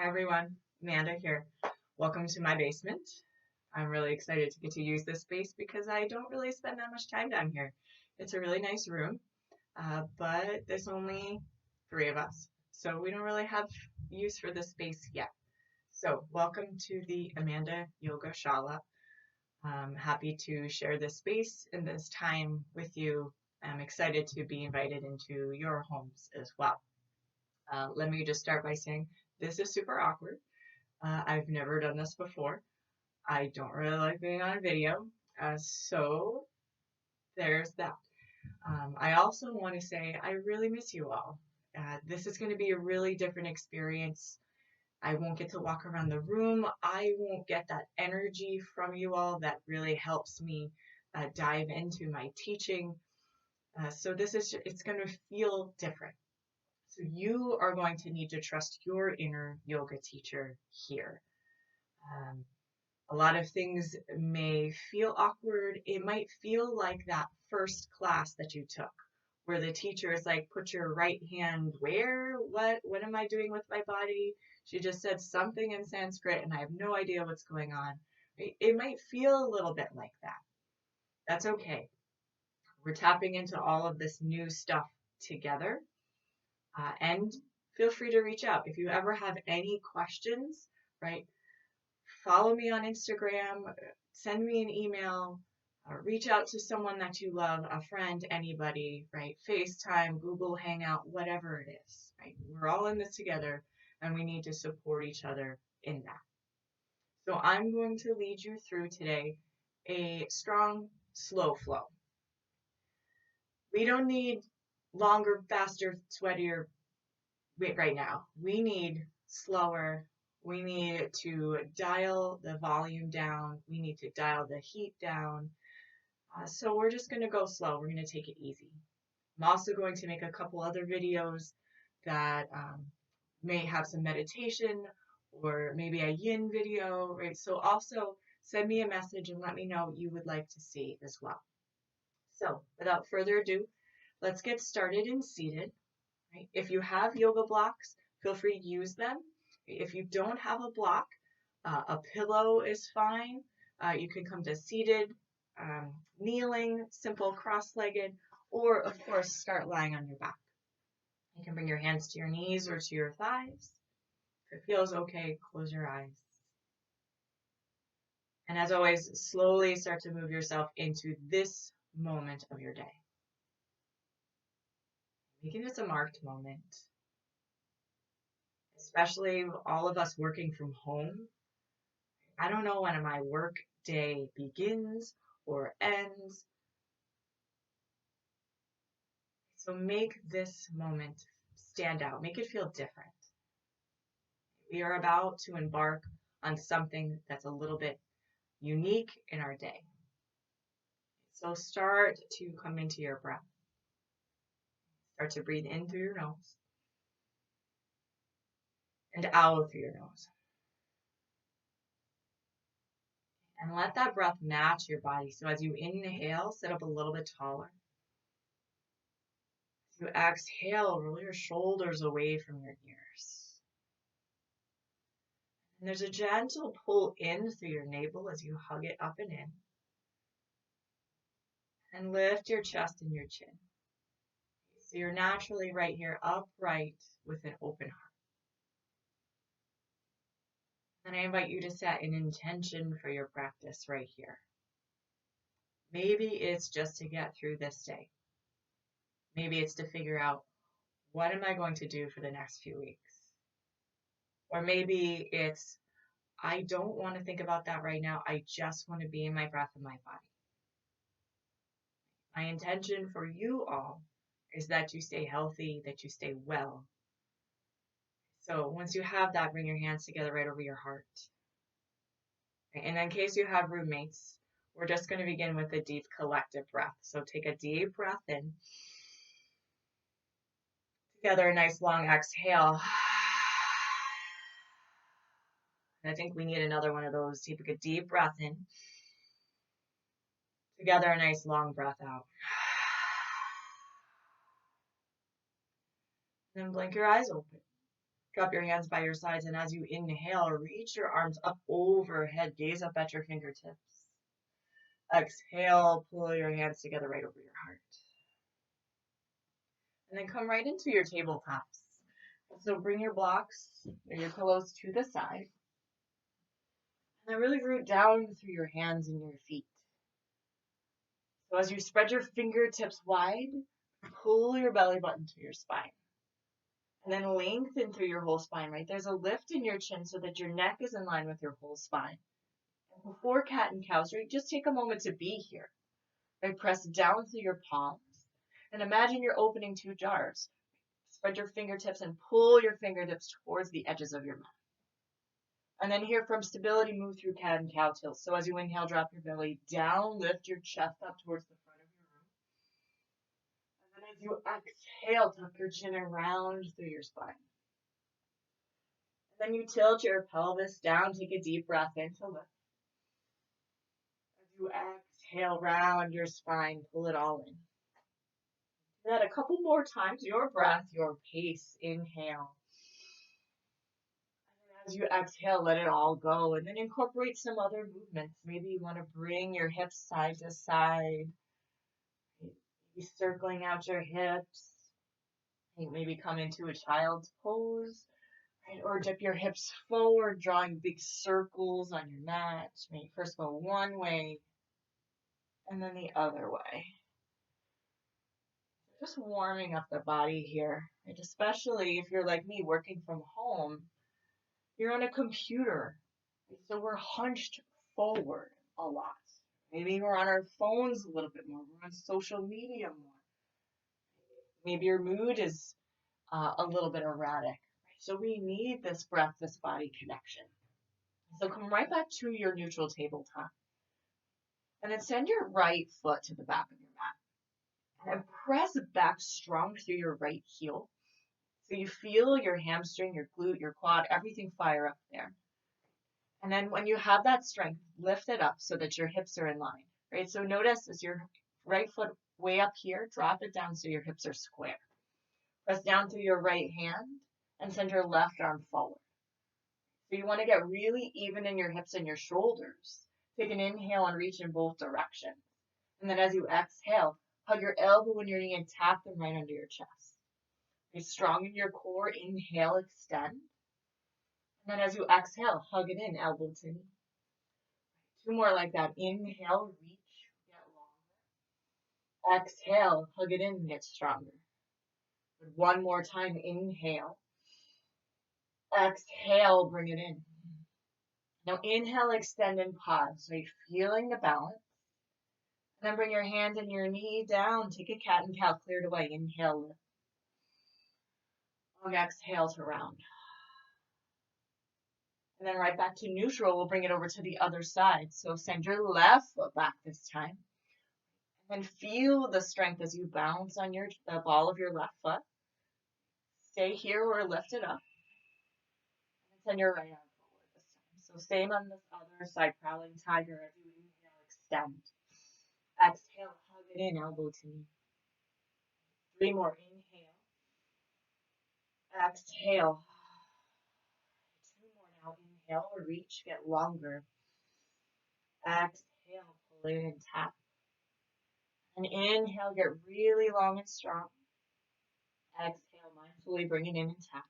Hi everyone, Amanda here. Welcome to my basement. I'm really excited to get to use this space because I don't really spend that much time down here. It's a really nice room, but there's only three of us, so we don't really have use for this space yet. So welcome to the Amanda Yoga Shala. I'm happy to share this space and this time with you. I'm excited to be invited into your homes as well. Let me just start by saying this is super awkward. I've never done this before. I don't really like being on video, so there's that. I also want to say I really miss you all. This is going to be a really different experience. I won't get to walk around the room. I won't get that energy from you all that really helps me dive into my teaching. So it's going to feel different. So you are going to need to trust your inner yoga teacher here. A lot of things may feel awkward. It might feel like that first class that you took where the teacher is like, put your right hand where? What am I doing with my body? She just said something in Sanskrit and I have no idea what's going on. It might feel a little bit like that. That's okay. We're tapping into all of this new stuff together. And feel free to reach out if you ever have any questions, right? Follow me on Instagram, send me an email, reach out to someone that you love, a friend, anybody, right? FaceTime, Google Hangout, whatever it is, right? We're all in this together and we need to support each other in that. So I'm going to lead you through today a strong, slow flow. We don't need longer, faster, sweatier right now. We need slower. We need to dial the volume down. We need to dial the heat down. So we're just going to go slow. We're going to take it easy. I'm also going to make a couple other videos that may have some meditation or maybe a yin video, right? So also send me a message and let me know what you would like to see as well. So without further ado, let's get started in seated. Right? If you have yoga blocks, feel free to use them. If you don't have a block, a pillow is fine. You can come to seated, kneeling, simple cross-legged, or of course start lying on your back. You can bring your hands to your knees or to your thighs. If it feels okay, close your eyes. And as always, slowly start to move yourself into this moment of your day. Making this a marked moment. Especially all of us working from home. I don't know when my work day begins or ends. So make this moment stand out. Make it feel different. We are about to embark on something that's a little bit unique in our day. So start to come into your breath. Start to breathe in through your nose and out through your nose. And let that breath match your body. So as you inhale, sit up a little bit taller. As you exhale, roll your shoulders away from your ears. And there's a gentle pull in through your navel as you hug it up and in. And lift your chest and your chin. So you're naturally right here, upright with an open heart. And I invite you to set an intention for your practice right here. Maybe it's just to get through this day. Maybe it's to figure out, what am I going to do for the next few weeks? Or maybe it's, I don't want to think about that right now. I just want to be in my breath and my body. My intention for you all is that you stay healthy, that you stay well. So once you have that, bring your hands together right over your heart. And in case you have roommates, we're just going to begin with a deep collective breath. So take a deep breath in. Together, a nice long exhale. And I think we need another one of those. Take a deep breath in. Together, a nice long breath out. Then blink your eyes open. Drop your hands by your sides, and as you inhale, reach your arms up overhead, gaze up at your fingertips. Exhale, pull your hands together right over your heart. And then come right into your tabletops. So bring your blocks or your pillows to the side. And then really root down through your hands and your feet. So as you spread your fingertips wide, pull your belly button to your spine. And then lengthen through your whole spine, right? There's a lift in your chin so that your neck is in line with your whole spine. And before cat and cow, right, just take a moment to be here. Right? Press down through your palms. And imagine you're opening two jars. Spread your fingertips and pull your fingertips towards the edges of your mouth. And then here from stability, move through cat and cow tilt. So as you inhale, drop your belly down, lift your chest up towards the front of your room. And then as you exhale, tuck your chin around through your spine. And then you tilt your pelvis down, take a deep breath in to lift. As you exhale, round your spine, pull it all in. Do that a couple more times, your breath, your pace. Inhale. As you exhale, let it all go, and then incorporate some other movements. Maybe you want to bring your hips side to side, maybe circling out your hips. Maybe come into a child's pose, right? Or dip your hips forward, drawing big circles on your mat. Maybe first go one way, and then the other way. Just warming up the body here, right? Especially if you're like me, working from home. You're on a computer, so we're hunched forward a lot. Maybe we're on our phones a little bit more. We're on social media more. Maybe your mood is a little bit erratic. So we need this breath, this body connection. So come right back to your neutral tabletop. And then send your right foot to the back of your mat. And press back strong through your right heel. So you feel your hamstring, your glute, your quad, everything fire up there. And then when you have that strength, lift it up so that your hips are in line, right? So notice as your right foot way up here, drop it down so your hips are square. Press down through your right hand and send your left arm forward. So you want to get really even in your hips and your shoulders. Take an inhale and reach in both directions. And then as you exhale, hug your elbow and your knee and tap them right under your chest. Be strong in your core. Inhale, extend. And then as you exhale, hug it in, elbow to knee. Two more like that. Inhale, reach, get longer. Exhale, hug it in, get stronger. One more time. Inhale. Exhale, bring it in. Now inhale, extend, and pause. So you're feeling the balance. And then bring your hand and your knee down. Take a cat and cow, cleared away. Inhale, lift. Long exhale to round. And then right back to neutral, we'll bring it over to the other side. So send your left foot back this time. And feel the strength as you bounce on the ball of your left foot. Stay here or lift it up. And send your right arm forward this time. So same on this other side, prowling tiger as you inhale, extend. Exhale, hug it in, elbow to knee. Three more. Inhale. Exhale. Two more now. Inhale or reach, get longer. Exhale, pull in and tap. And inhale, get really long and strong. Exhale, mindfully bring it in and tap.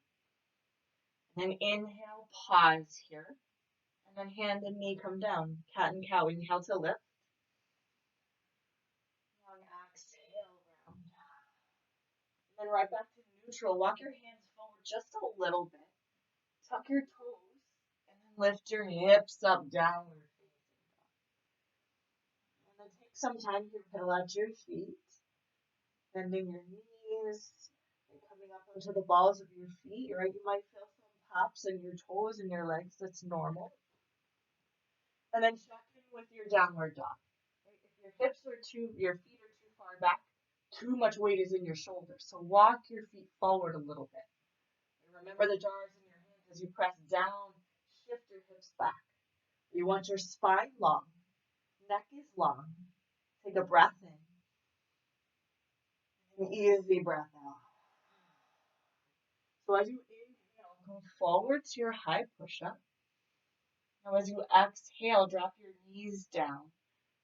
And then inhale, pause here. And then hand and knee come down. Cat and cow, inhale to lift. Long exhale, round. And then right back to neutral. Walk your hands forward just a little bit. Tuck your toes. And then lift your hips up, downward facing dog. And then take some time to pedal out your feet. Bending your knees. And coming up onto the balls of your feet, right? You might feel some pops in your toes and your legs. That's normal. And then check in with your downward dog. Right? If your feet are too far back, too much weight is in your shoulders. So walk your feet forward a little bit. And remember the jars in your hands as you press down, shift your hips back. You want your spine long, neck is long. Take a breath in. An easy breath out. So as you inhale, come forward to your high push-up. Now as you exhale, drop your knees down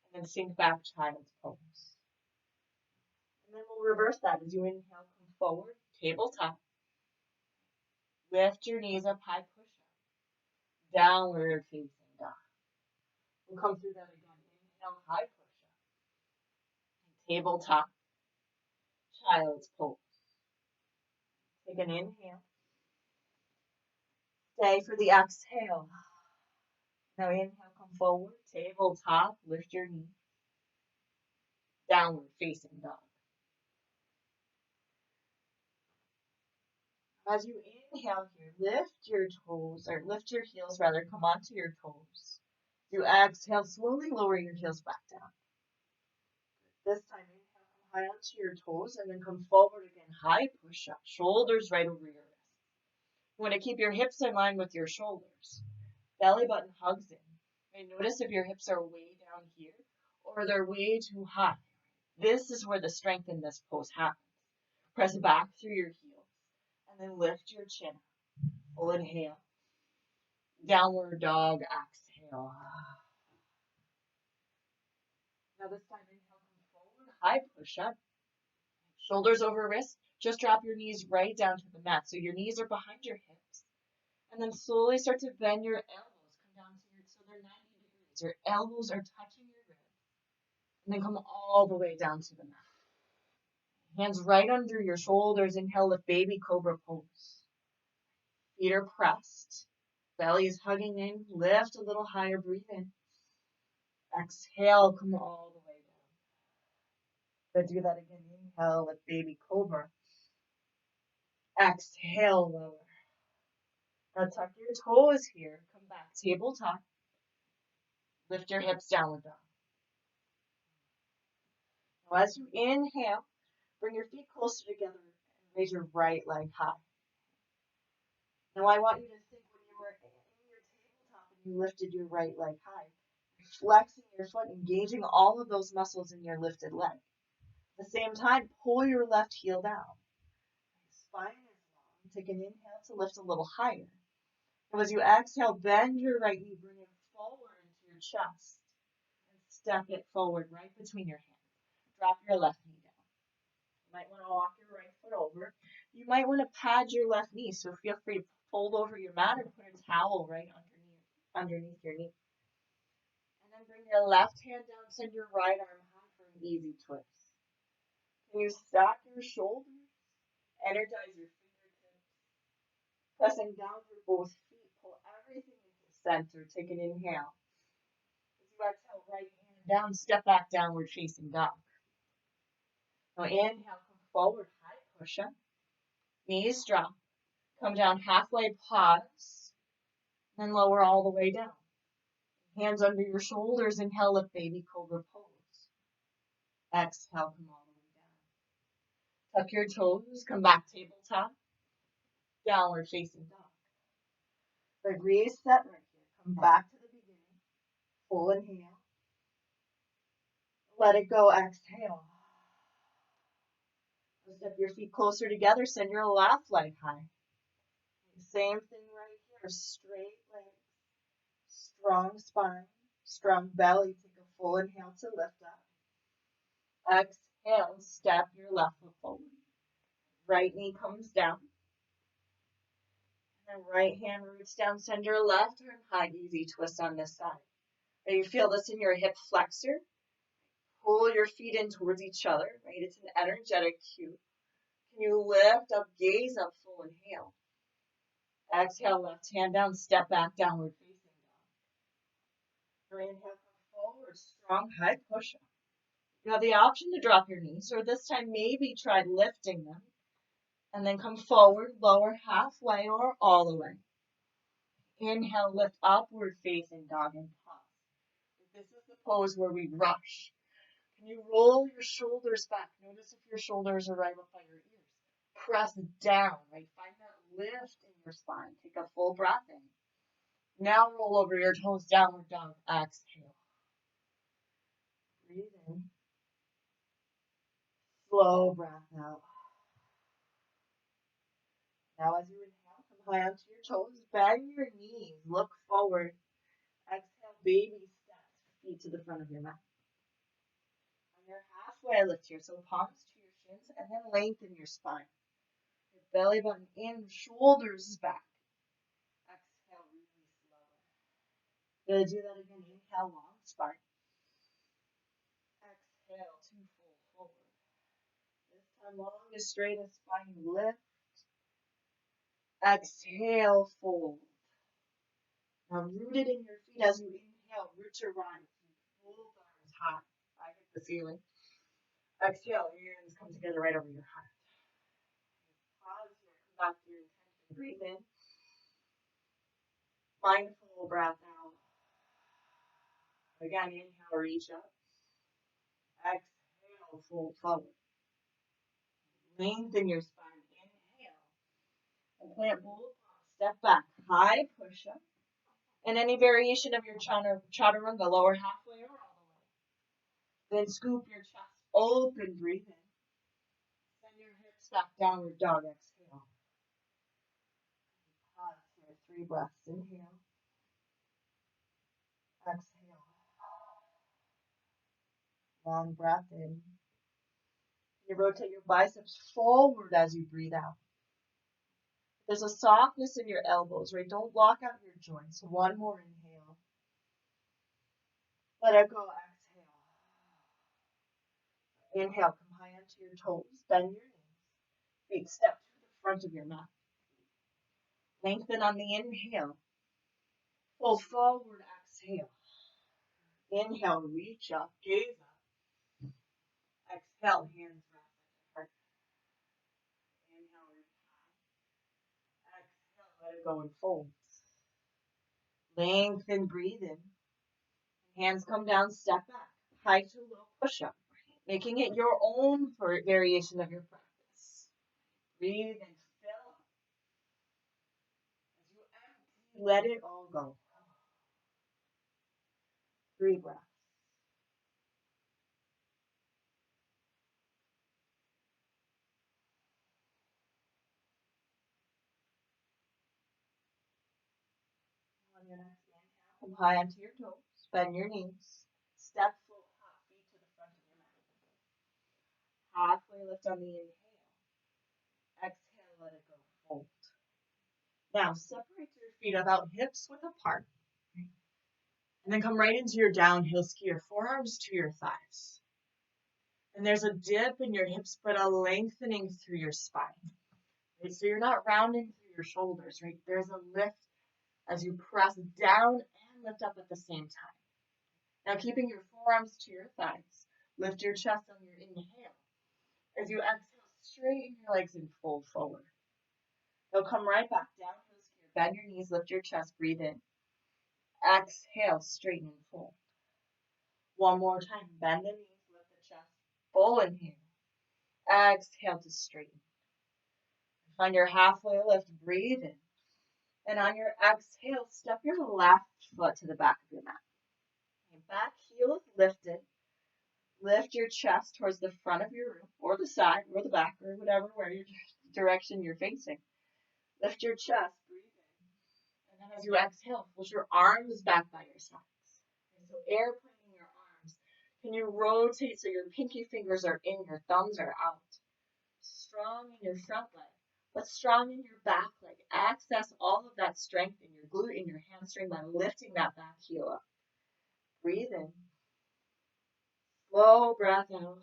and then sink back child's pose. And then we'll reverse that. As you inhale, come forward, tabletop. Lift your knees up, high push-up. Downward facing dog. We'll come through that again. Inhale, high push-up. Tabletop, child's pose. Take an inhale. Stay for the exhale. Now inhale, come forward, tabletop, lift your knees. Downward facing dog. As you inhale here, lift your toes, or lift your heels rather, come onto your toes. You exhale, slowly lower your heels back down. This time, inhale, come high onto your toes, and then come forward again, high push-up, shoulders right over your wrists. You want to keep your hips in line with your shoulders. Belly button hugs in. And notice if your hips are way down here, or they're way too high. This is where the strength in this pose happens. Press back through your heels, and then lift your chin up. Full inhale. Downward dog, exhale. Now this time, inhale, come forward, high push-up. Shoulders over wrists. Just drop your knees right down to the mat. So your knees are behind your hips. And then slowly start to bend your elbows. Come down to so they're 90 degrees. Your elbows are touching your ribs. And then come all the way down to the mat. Hands right under your shoulders. Inhale, lift baby cobra pose. Feet are pressed. Belly is hugging in. Lift a little higher. Breathe in. Exhale, come all the way down. Let's do that again. Inhale, lift baby cobra. Exhale, lower. Now tuck your toes here. Come back, tabletop. Lift your hips, downward dog. Now as you inhale, bring your feet closer together and raise your right leg high. Now I want you to think when you were in your tabletop and you lifted your right leg high, flexing your foot, engaging all of those muscles in your lifted leg. At the same time, pull your left heel down. Spine is long. Take an inhale to lift a little higher. Now as you exhale, bend your right knee, bring it forward into your chest, and step it forward right between your hands. Drop your left knee down. You might want to walk your right foot over. You might want to pad your left knee, so feel free to fold over your mat or put a towel right underneath your knee. And then bring your left hand down, send your right arm high for an easy twist. Can you stack your shoulders? Energize your fingertips. Pressing down through both feet, pull everything into center. Take an inhale. As you exhale, right hand down, step back, downward facing dog. Now inhale, come forward, high push-up. Knees drop. Come down halfway, pause. Then lower all the way down. Hands under your shoulders, inhale, lift baby cobra pose. Exhale, come all the way down. Tuck your toes, come back, tabletop. Downward facing dog. But reset right here. Come back to the beginning. Full inhale. Let it go, exhale. Step your feet closer together, send your left leg high. Same thing right here, straight legs, strong spine, strong belly. Take a full inhale to lift up. Exhale, step your left foot forward. Right knee comes down. And right hand roots down, send your left arm high, easy twist on this side. Now you feel this in your hip flexor. Pull your feet in towards each other, right? It's an energetic cue. Can you lift up, gaze up, full inhale. Exhale, left hand down, step back, downward facing dog. Inhale, come forward, strong high push-up. You have the option to drop your knees, or this time maybe try lifting them. And then come forward, lower halfway or all the way. Inhale, lift upward facing dog and pause. This is the pose where we rush. Can you roll your shoulders back? Notice if your shoulders are right up by your ears. Press down, right? Find that lift in your spine. Take a full breath in. Now roll over your toes, downward dog. Exhale. Breathe in. Slow breath out. Now as you inhale, come high onto your bend your knees, look forward. Exhale, baby steps, feet to the front of your mat. On your halfway lift here, so palms to your shins, and then lengthen your spine. Your belly button in, shoulders back. Exhale, really slow. Gonna do that again. Inhale, long spine. Exhale, to fold forward. This time, long as straight as spine. Lift. Exhale, fold. Now root it in your feet as you inhale, root to rise. Both arms high. I hit the ceiling. Exhale, hands come together right over your heart. Pause here, come back to your intention. Breathe in. Mindful breath out. Again, inhale, reach up. Exhale, fold forward. Lengthen your spine. Inhale. And plant both palms. Step back. High push up. And any variation of your chaturanga, lower halfway or all the way. Then scoop your chest open. Breathe in. Send your hips back, downward dog. Exhale. Pause here. 3 breaths. Inhale. Exhale. Long breath in. You rotate your biceps forward as you breathe out. There's a softness in your elbows, right? Don't lock out your joints. One more inhale. Let it go. Exhale. Inhale. Come high onto your toes. Bend your knees. Feet step to the front of your mat. Lengthen on the inhale. Fold forward. Exhale. Inhale. Reach up. Gaze up. Exhale. Hands rest at the heart. Inhale. Reach high. Exhale. Let it go and fold. Lengthen. Breathe in. Hands come down. Step back. High to low push up. Making it your own variation of your practice. Breathe and fill up. As you empty, let it all go. 3 breaths. On your next inhale, come high onto your toes. Bend your knees. Step full hop, feet to the front of your mat. Halfway lift on the inhale. Exhale, let it go. Fold. Now, separate your feet about hips width apart. And then come right into your downhill ski, your forearms to your thighs. And there's a dip in your hips, but a lengthening through your spine. Right? So you're not rounding through your shoulders, right? There's a lift as you press down and lift up at the same time. Now keeping your forearms to your thighs, lift your chest on your inhale. As you exhale, straighten your legs and fold forward. They'll come right back, downhill ski. Bend your knees, lift your chest, breathe in. Exhale, straighten and fold. One more time, bend the knees, lift the chest, full inhale. Exhale to straighten. Find your halfway lift, breathe in. And on your exhale, step your left foot to the back of your mat. Back heel is lifted. Lift your chest towards the front of your room, or the side, or the back, or whatever direction you're facing. Lift your chest, breathe in. And then as you exhale, push your arms back by your sides. And so airplaning your arms. Can you rotate so your pinky fingers are in, your thumbs are out? Strong in your front leg, but strong in your back leg. Access all of that strength in your glute, in your hamstring by lifting that back heel up. Breathe in. Slow breath out.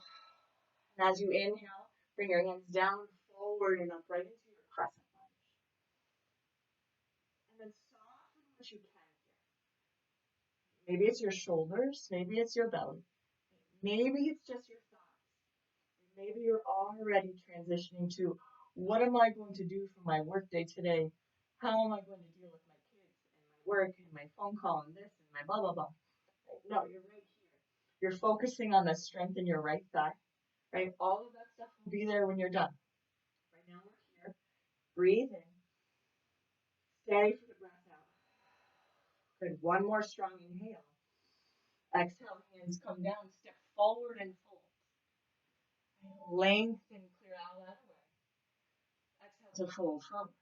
And as you inhale, bring your hands down, forward, and up right into your crescent lunge. And then soften what you can here. Maybe it's your shoulders, maybe it's your belly, maybe it's just your thighs. Maybe you're already transitioning to, what am I going to do for my work day today? How am I going to deal with my kids and my work and my phone call and this and my blah, blah, blah. No, you're right here. You're focusing on the strength in your right thigh, right? All of that stuff will be there when you're done. Right now we're here. Breathe in. Steady for the breath out. Good. One more strong inhale. Exhale, hands come down. Step forward and fold. Lengthen, clear all that away. Exhale to fold forward.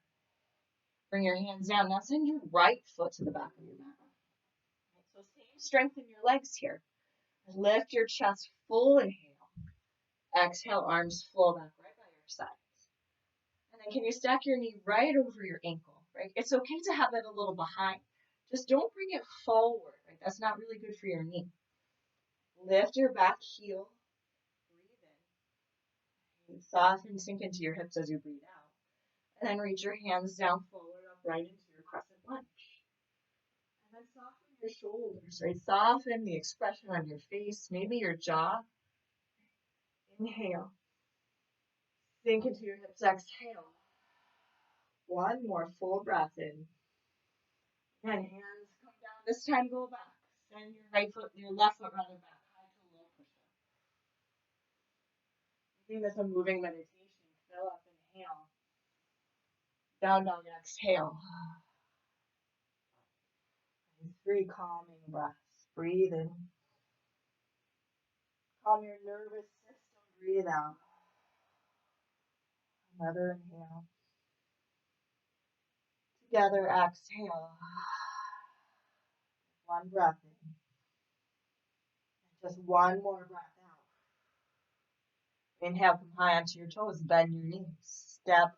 Bring your hands down. Now send your right foot to the back of your mat. So same strength in your legs here. Lift your chest, full inhale. Exhale, arms flow back right by your sides. And then can you stack your knee right over your ankle, right? It's okay to have it a little behind. Just don't bring it forward, right? That's not really good for your knee. Lift your back heel. Breathe in. And soften, sink into your hips as you breathe out. And then reach your hands down, forward, upright into your crescent lunge. And then soften your shoulders, right? Soften the expression on your face, maybe your jaw. Inhale. Sink into your hips, exhale. One more full breath in. And hands come down. This time go back. Send your left foot rather back, high to low push-up. Making this a moving meditation. Fill up, inhale. Down dog, exhale. And 3 calming breaths. Breathe in. Calm your nervous system. Breathe out. Another inhale. Together, exhale. One breath in. And just one more breath out. Inhale, come high onto your toes. Bend your knees. Step,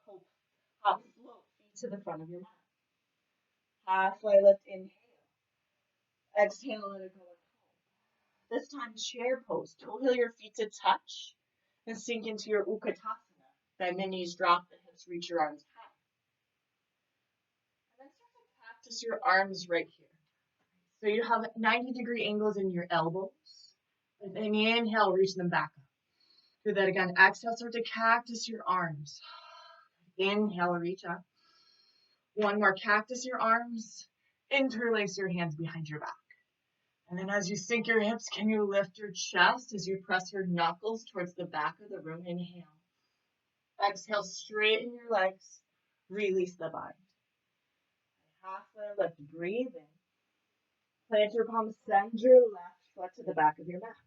hop, float. Feet to the front of your mat. Halfway lift, inhale. Exhale, let it go. This time, chair pose. Toe heel your feet to touch and sink into your Utkatasana. Bend the knees, drop the hips, reach your arms high. And then start to practice your arms right here. So you have 90-degree angles in your elbows. And then inhale, reach them back up. Do that again. Exhale, start to cactus your arms. Inhale, reach up. One more, cactus your arms. Interlace your hands behind your back. And then as you sink your hips, can you lift your chest as you press your knuckles towards the back of the room? Inhale. Exhale, straighten your legs. Release the bind. Halfway lift, breathe in. Plant your palms, send your left foot to the back of your mat.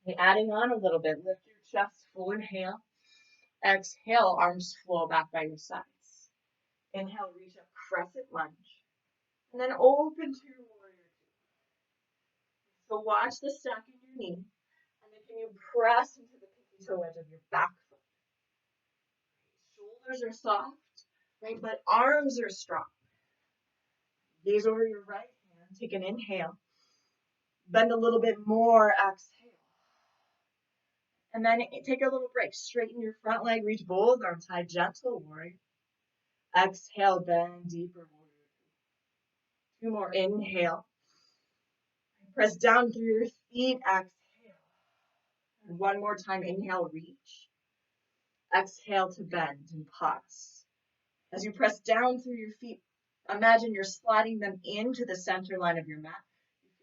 Okay, adding on a little bit, lift your chest, full inhale. Exhale, arms flow back by your sides. Inhale, reach up, crescent lunge. And then open to your warrior two. So watch the stack in your knee. And then can you press into the pinky toe edge of your back foot? Shoulders are soft, right? But arms are strong. Gaze over your right hand. Take an inhale. Bend a little bit more. Exhale. And then take a little break. Straighten your front leg. Reach both arms high. Gentle warrior. Exhale. Bend deeper. Warrior. 2 more. Inhale. Press down through your feet. Exhale. And 1 more time. Inhale. Reach. Exhale to bend and pause. As you press down through your feet, imagine you're sliding them into the center line of your mat.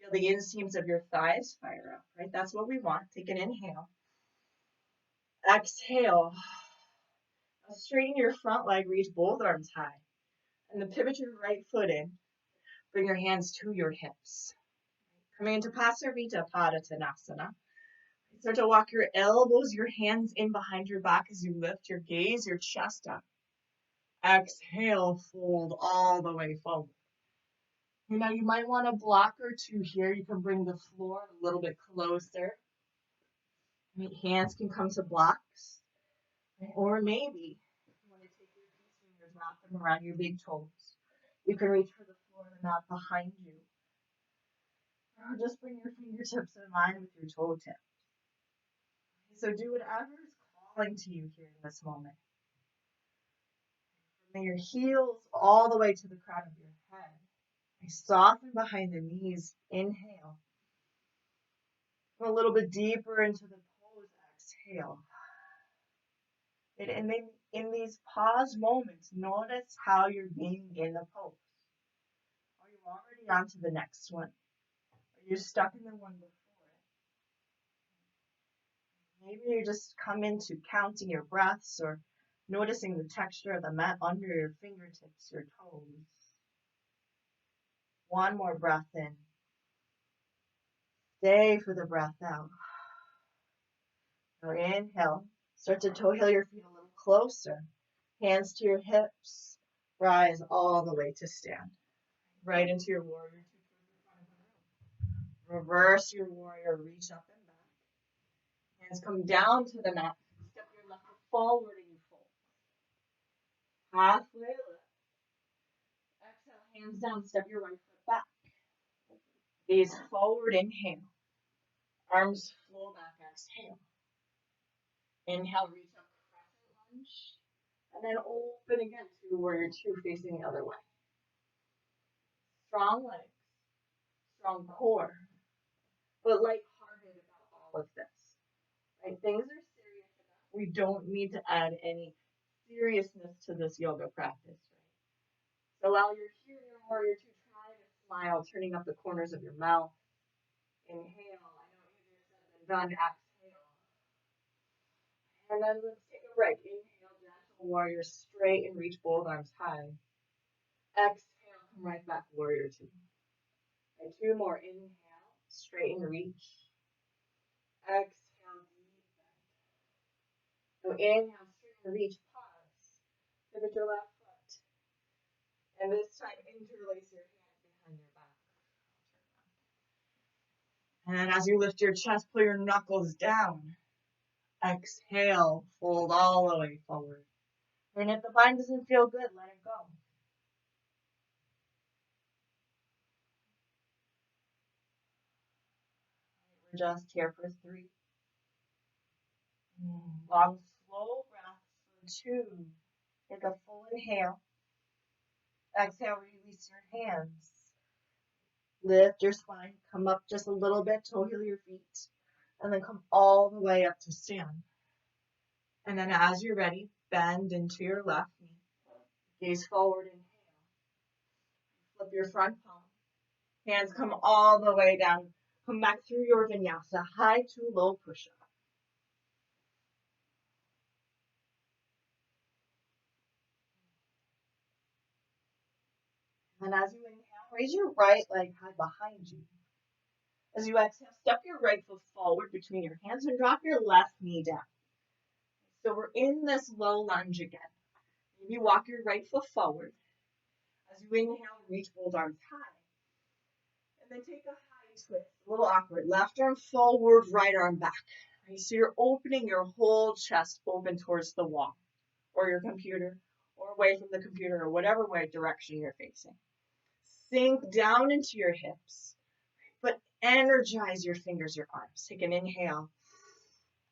You feel the inseams of your thighs fire up, right? That's what we want. Take an inhale. Exhale. Now straighten your front leg, reach both arms high. And then pivot your right foot in. Bring your hands to your hips. Coming into Pasarvita Padottanasana. Start to walk your elbows, your hands in behind your back as you lift your gaze, your chest up. Exhale, fold all the way forward. Now you might want a block or 2 here. You can bring the floor a little bit closer. Hands can come to blocks. Or maybe you want to take your peace fingers, wrap them around your big toes. You can reach for the floor of the mat behind you. Or just bring your fingertips in line with your toe tips. So do whatever is calling to you here in this moment. From your heels all the way to the crown of your head. Soften behind the knees. Inhale. Go a little bit deeper into the pose. Exhale. And in these pause moments, notice how you're being in the pose. Are you already on to the next one? Are you stuck in the one before it? Maybe you just come into counting your breaths or noticing the texture of the mat under your fingertips, your toes. 1 more breath in. Stay for the breath out. Now inhale. Start to toe heel your feet a little closer. Hands to your hips. Rise all the way to stand. Right into your warrior two towards the front of the room. Reverse your warrior, reach up and back. Hands come down to the mat. Step your left foot forward and you fold. Halfway lift. Exhale, hands down, step your right foot back. Gaze forward, inhale. Arms flow back, exhale. Inhale, reach up, crescent lunge. And then open again to warrior two, facing the other way. Strong legs, strong core, but lighthearted about all of this. Right? Things are serious enough. We don't need to add any seriousness to this yoga practice. Right? So while you're here in your warrior two, try to smile, turning up the corners of your mouth. Inhale. I know easier said than done. Exhale. And then let's take a break. Inhale, gentle warrior, straight and reach both arms high. Exhale, come right back, warrior two. And two more. Inhale, straight and reach. Exhale, deep bend. So inhale, straight and reach, pause. Pivot your left foot. And this time, interlace your hands behind your back. And as you lift your chest, pull your knuckles down. Exhale, fold all the way forward. And if the bind doesn't feel good, let it go. We're just here for 3. Long, slow breaths for 2. Take a full inhale. Exhale, release your hands. Lift your spine, come up just a little bit, toe heel your feet, and then come all the way up to stand. And then as you're ready, bend into your left knee. Gaze forward, inhale. Flip your front palm. Hands come all the way down. Come back through your vinyasa, high to low push-up. And as you inhale, raise your right leg high behind you. As you exhale, step your right foot forward between your hands and drop your left knee down. So we're in this low lunge again. Maybe walk your right foot forward. As you inhale, reach both arms high. And then take a high twist, a little awkward. Left arm forward, right arm back. Right? So you're opening your whole chest open towards the wall or your computer or away from the computer or whatever way direction you're facing. Sink down into your hips, but energize your fingers, your arms. Take an inhale.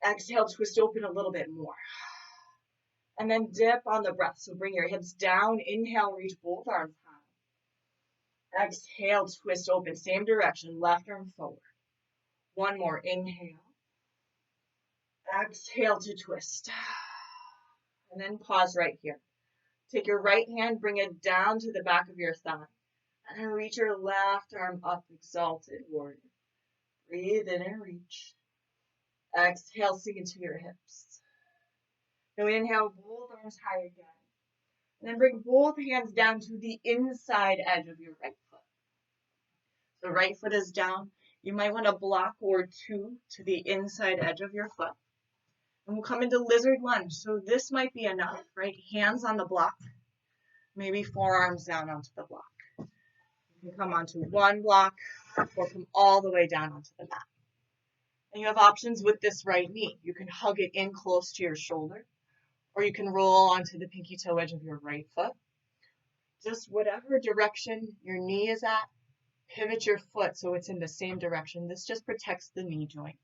Exhale, twist open a little bit more. And then dip on the breath. So bring your hips down. Inhale, reach both arms high. Exhale, twist open. Same direction. Left arm forward. One more. Inhale. Exhale to twist. And then pause right here. Take your right hand, bring it down to the back of your thigh. And then reach your left arm up, exalted warrior. Breathe in and reach. Exhale, sink into your hips. Now inhale, both arms high again. And then bring both hands down to the inside edge of your right foot. The right foot is down. You might want a block or 2 to the inside edge of your foot. And we'll come into lizard lunge. So this might be enough, right? Hands on the block. Maybe forearms down onto the block. You can come onto one block or come all the way down onto the mat. And you have options with this right knee. You can hug it in close to your shoulder, or you can roll onto the pinky toe edge of your right foot. Just whatever direction your knee is at, pivot your foot so it's in the same direction. This just protects the knee joint.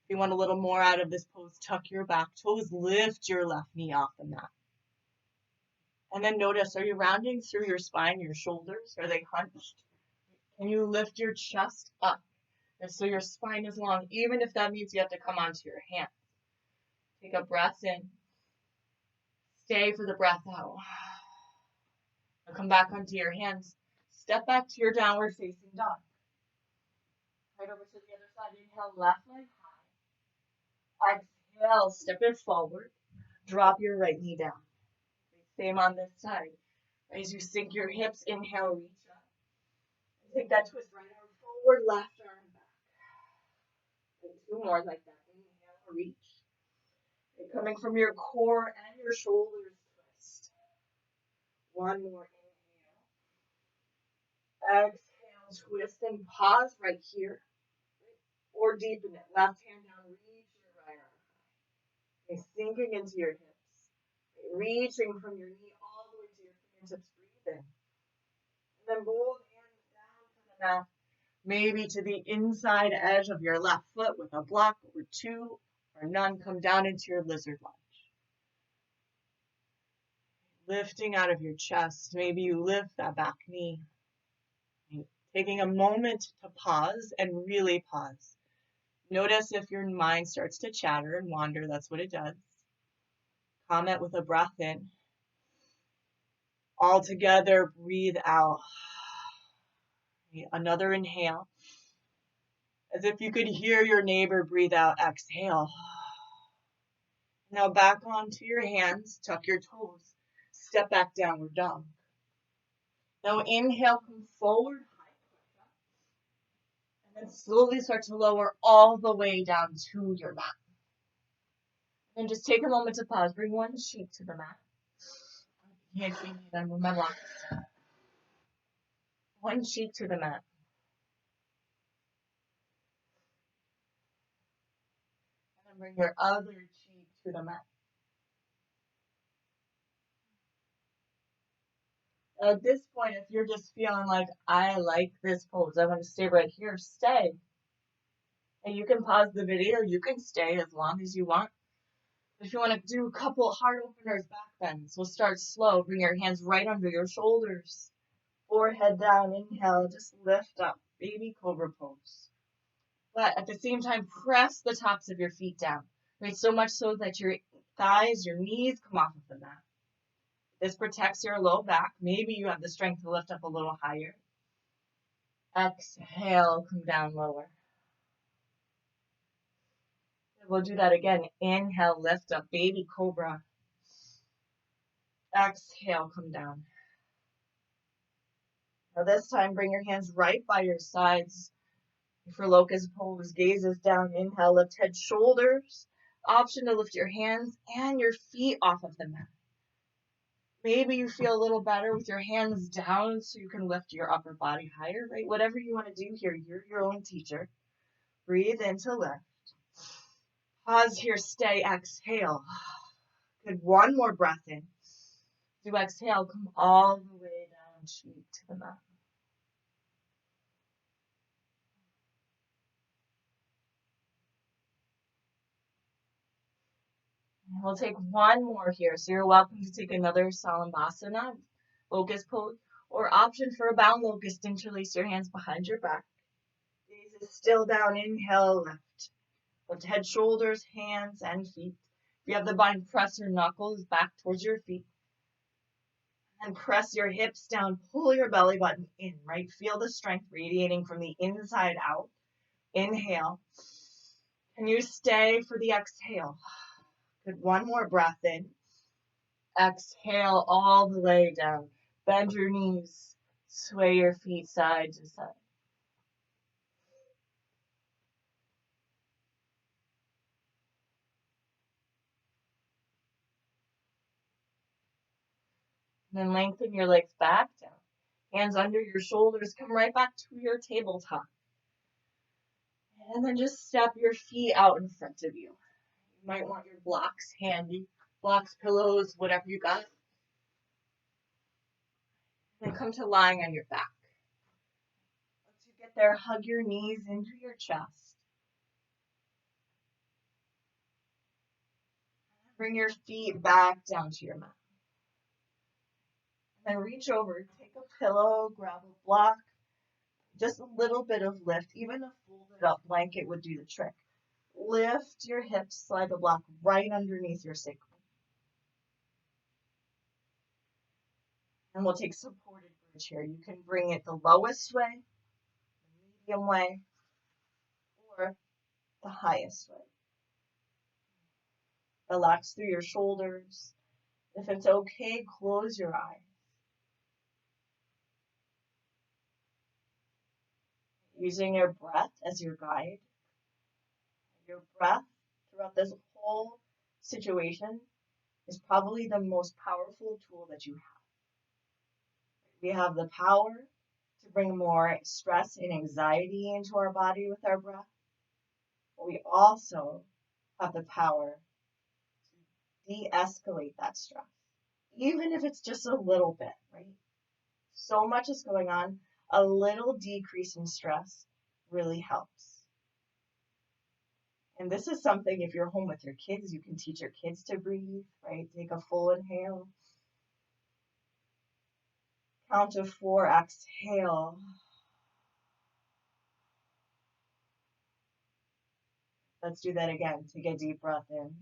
If you want a little more out of this pose, tuck your back toes, lift your left knee off the mat. And then notice, are you rounding through your spine, your shoulders? Are they hunched? Can you lift your chest up? And so your spine is long, even if that means you have to come onto your hands. Take a breath in. Stay for the breath out. Now come back onto your hands. Step back to your downward facing dog. Right over to the other side. Inhale, left leg high. Exhale, step it forward. Drop your right knee down. Same on this side. As you sink your hips, inhale, reach up. Take that twist, right arm forward, left arm back. And 2 more like that. Inhale, reach. And coming from your core and your shoulders, twist. One more inhale. Exhale, twist and pause right here. Or deepen it. Left hand down, reach your right arm. Okay, sinking into your hips. Reaching from your knee all the way to your fingertips. Breathe in. And then both hands down to the mat. Maybe to the inside edge of your left foot with a block or two or none. Come down into your lizard lunge. Lifting out of your chest. Maybe you lift that back knee. Taking a moment to pause and really pause. Notice if your mind starts to chatter and wander. That's what it does. Comment with a breath in. All together, breathe out. Another inhale. As if you could hear your neighbor breathe out. Exhale. Now back onto your hands. Tuck your toes. Step back, downward dog. Now inhale, come forward. And then slowly start to lower all the way down to your mat. And just take a moment to pause. Bring one cheek to the mat. Move my blocks. One cheek to the mat. And then bring your other cheek to the mat. At this point, if you're just feeling like, I like this pose, I want to stay right here, stay. And you can pause the video, you can stay as long as you want. If you want to do a couple heart openers, back bends, we'll start slow. Bring your hands right under your shoulders. Forehead down, inhale, just lift up, baby cobra pose. But at the same time, press the tops of your feet down. Right, so much so that your thighs, your knees come off of the mat. This protects your low back. Maybe you have the strength to lift up a little higher. Exhale, come down lower. We'll do that again. Inhale, lift up, baby cobra. Exhale, come down. Now this time, bring your hands right by your sides. For locust pose, gazes down. Inhale, lift head, shoulders. Option to lift your hands and your feet off of the mat. Maybe you feel a little better with your hands down so you can lift your upper body higher, right? Whatever you want to do here, you're your own teacher. Breathe in to lift. Pause here, stay, exhale. Good, one more breath in. Do exhale, come all the way down, cheek to the mat. And we'll take one more here. So you're welcome to take another Salambhasana, locust pose, or option for a bound locust. Interlace your hands behind your back. Gaze is still down, inhale, lift. Lift head, shoulders, hands, and feet. If you have the bind, press your knuckles back towards your feet. And press your hips down, pull your belly button in, right? Feel the strength radiating from the inside out. Inhale. Can you stay for the exhale? Good, one more breath in. Exhale all the way down. Bend your knees, sway your feet side to side. And then lengthen your legs back down. Hands under your shoulders, come right back to your tabletop. And then just step your feet out in front of you. You might want your blocks handy, blocks, pillows, whatever you got. Then come to lying on your back. Once you get there, hug your knees into your chest. Bring your feet back down to your mat. And then reach over, take a pillow, grab a block. Just a little bit of lift, even a folded up blanket would do the trick. Lift your hips, slide the block right underneath your sacrum. And we'll take supported bridge here. You can bring it the lowest way, the medium way, or the highest way. Relax through your shoulders. If it's okay, close your eyes. Using your breath as your guide. Your breath throughout this whole situation is probably the most powerful tool that you have. We have the power to bring more stress and anxiety into our body with our breath. But we also have the power to de-escalate that stress, even if it's just a little bit, right? So much is going on. A little decrease in stress really helps. And this is something, if you're home with your kids, you can teach your kids to breathe, right? Take a full inhale. Count to 4, exhale. Let's do that again. Take a deep breath in.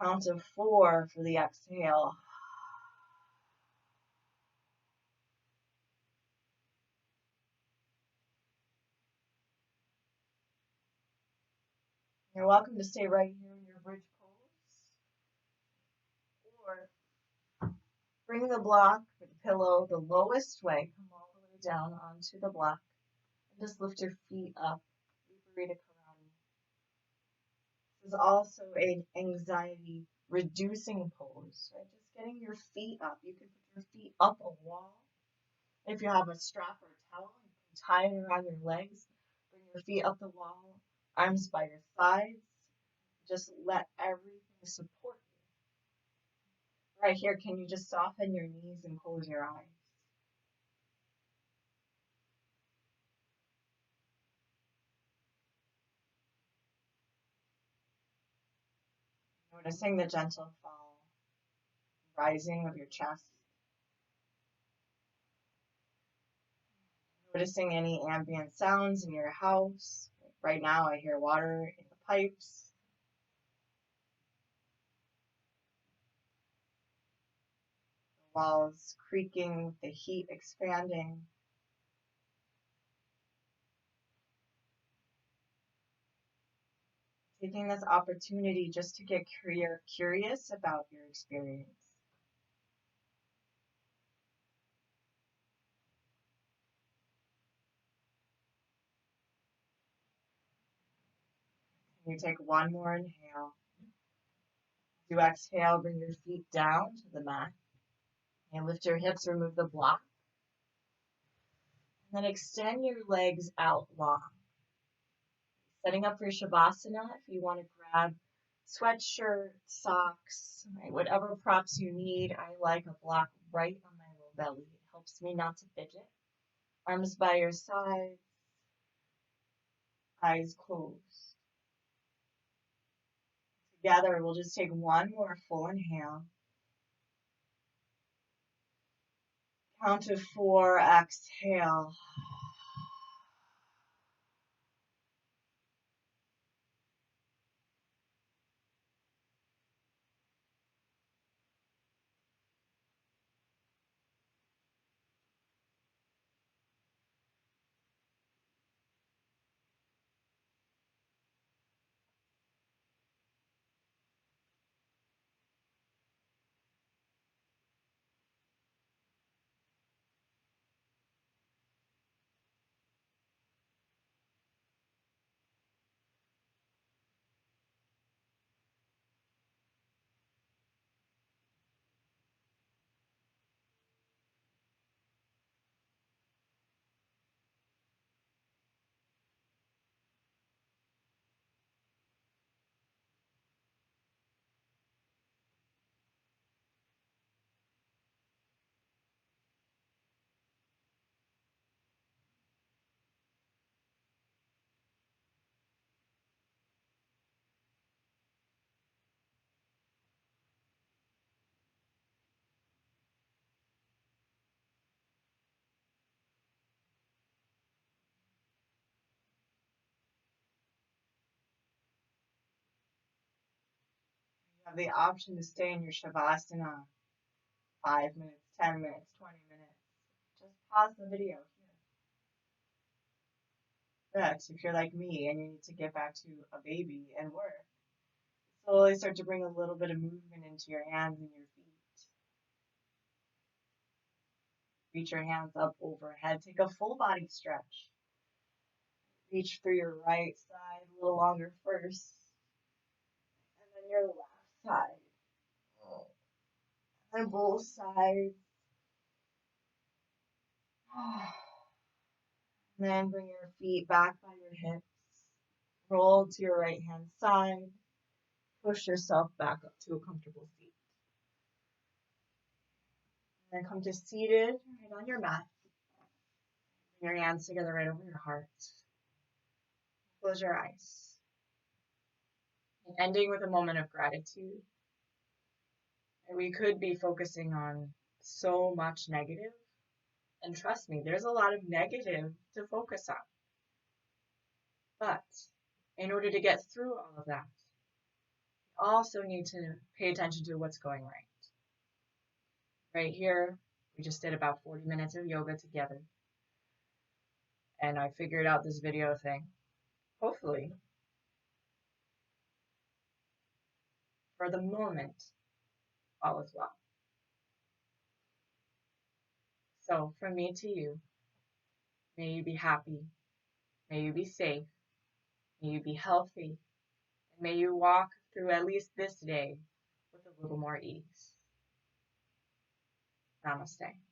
Count to 4 for the exhale. You're welcome to stay right here in your bridge pose. Or bring the block or the pillow the lowest way. Come all the way down onto the block. And just lift your feet up. Viparita Karani. This is also an anxiety reducing pose, right? Just getting your feet up. You can put your feet up a wall. If you have a strap or a towel, you can tie it around your legs. Bring your feet up the wall, arms by your sides. Just let everything support you. Right here, can you just soften your knees and close your eyes? Noticing the gentle fall, rising of your chest. Noticing any ambient sounds in your house. Right now I hear water in the pipes. The walls creaking, the heat expanding. Taking this opportunity just to get curious about your experience. You take one more inhale. As you exhale, bring your feet down to the mat. And lift your hips, remove the block. And then extend your legs out long. Setting up for your Shavasana, if you want to grab sweatshirt, socks, right, whatever props you need. I like a block right on my low belly. It helps me not to fidget. Arms by your sides, eyes closed. Together, we'll just take one more full inhale. Count to 4, exhale. You have the option to stay in your Shavasana 5 minutes, 10 minutes, 20 minutes. Just pause the video here. But if you're like me and you need to get back to a baby and work, slowly start to bring a little bit of movement into your hands and your feet. Reach your hands up overhead. Take a full body stretch. Reach through your right side a little longer first. And then your left side. And both sides. And then bring your feet back by your hips. Roll to your right hand side. Push yourself back up to a comfortable seat. And then come to seated right on your mat. Bring your hands together right over your heart. Close your eyes. And ending with a moment of gratitude. And we could be focusing on so much negative. And trust me, there's a lot of negative to focus on. But in order to get through all of that, you also need to pay attention to what's going right. Right here, we just did about 40 minutes of yoga together. And I figured out this video thing. Hopefully, for the moment, all is well. So from me to you, may you be happy, may you be safe, may you be healthy, and may you walk through at least this day with a little more ease. Namaste.